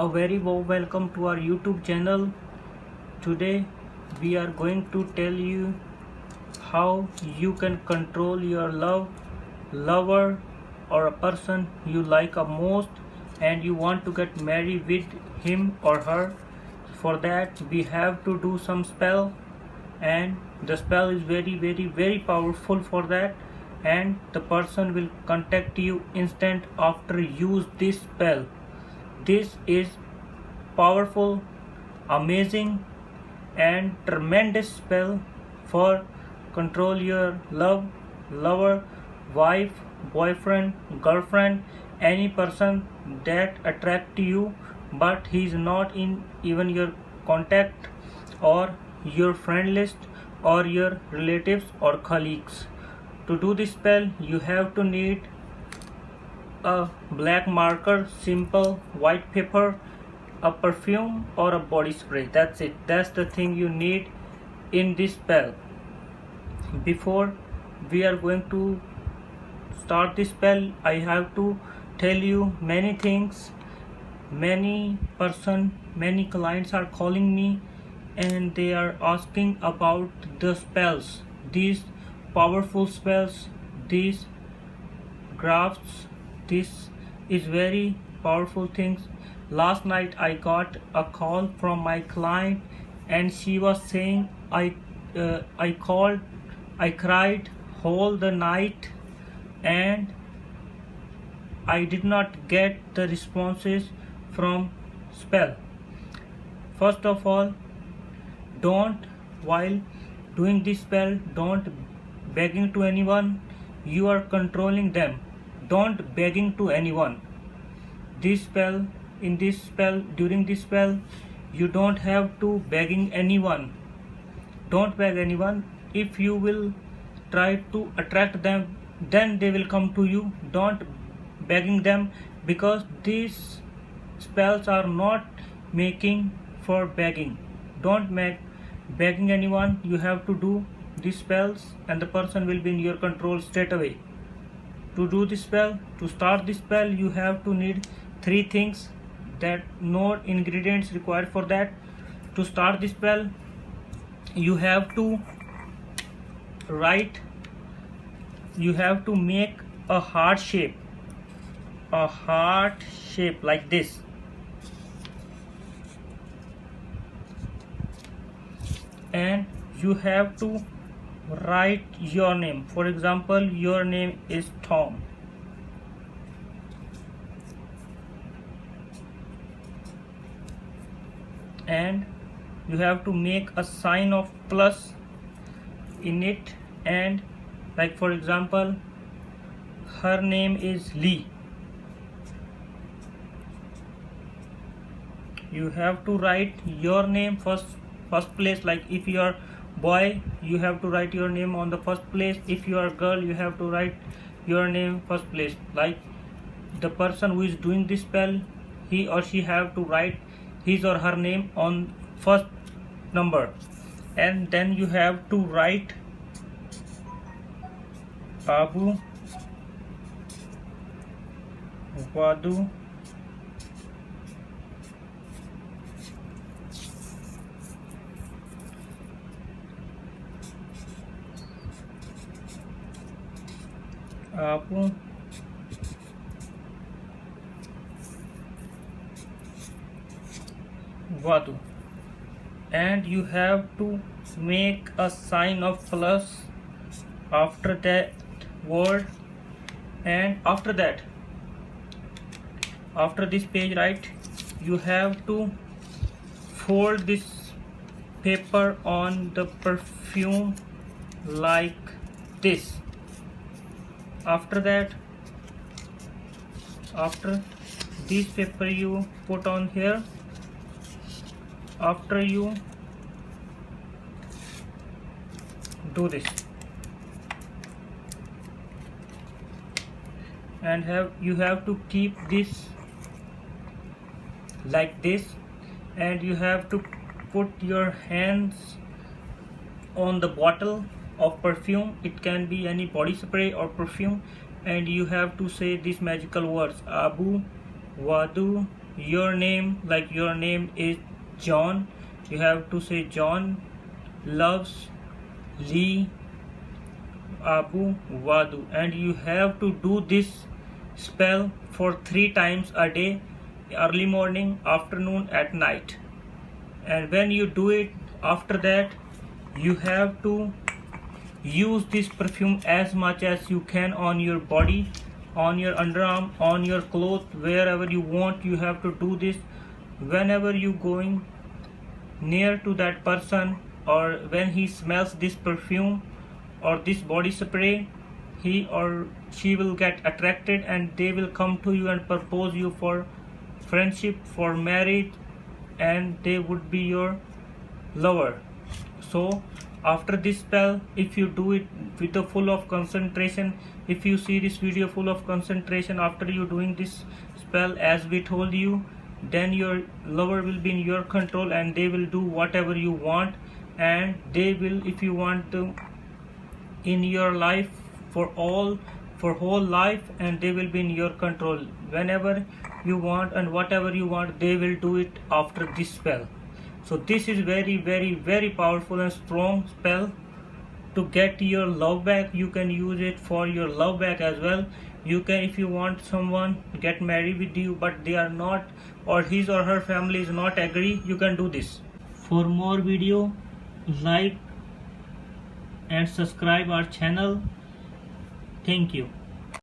A very warm welcome to our YouTube channel. Today we are going to tell you how you can control your lover or a person you like a most and you want to get married with him or her. For that we have to do some spell, and the spell is very powerful for that, and the person will contact you instant after use this spell. This is powerful, amazing and tremendous spell for control your lover, wife, boyfriend, girlfriend, any person that attract you but he is not in even your contact or your friend list or your relatives or colleagues. To do this spell you have to need a black marker, simple white paper, a perfume or a body spray. That's it. That's the thing you need in this spell. Before we are going to start this spell, I have to tell you many things. Many clients are calling me and they are asking about the spells, these powerful spells, these crafts. This is very powerful things. Last night I got a call from my client and she was saying I cried whole the night and I did not get the responses from spell. First of all, don't, while doing this spell, don't begging to anyone. You are controlling them. Don't begging to anyone. This spell, during this spell, you don't have to begging anyone. Don't beg anyone. If you will try to attract them, then they will come to you. Don't begging them, because these spells are not making for begging. Don't make begging anyone. You have to do these spells and the person will be in your control straight away. To do this spell, to start this spell, you have to need three things, that no ingredients required for that. To start this spell, you have to make a heart shape like this, and you have to write your name. For example, your name is Tom, and you have to make a sign of plus in it, and like for example her name is Lee. You have to write your name first place. Like if you are boy, you have to write your name on the first place. If you are girl, you have to write your name first place. Like the person who is doing this spell, he or she have to write his or her name on first number, and then you have to write Abu Wadu Abu Wadu, and you have to make a sign of plus after that word. And after that, after this page, right, you have to fold this paper on the perfume like this. After that, after this paper you put on here, after you do this, and you have to keep this like this, and you have to put your hands on the bottle of perfume. It can be any body spray or perfume, and you have to say these magical words: Abu Wadu your name, like your name is John, you have to say John loves Lee Abu Wadu, and you have to do this spell for 3 times a day, early morning, afternoon, at night. And when you do it, after that you have to use this perfume as much as you can on your body, on your underarm, on your clothes, wherever you want. You have to do this whenever you going near to that person, or when he smells this perfume or this body spray, he or she will get attracted and they will come to you and propose you for friendship, for marriage, and they would be your lover. So after this spell, if you do it with a full of concentration, if you see this video full of concentration after you doing this spell as we told you, then your lover will be in your control and they will do whatever you want, and they will, if you want to, in your life for whole life, and they will be in your control whenever you want and whatever you want. They will do it after this spell. So this is very, very, very powerful and strong spell to get your love back. You can use it for your love back as well. You can, if you want someone get married with you but they are not, or his or her family is not agree, you can do this. For more video, like and subscribe our channel. Thank you.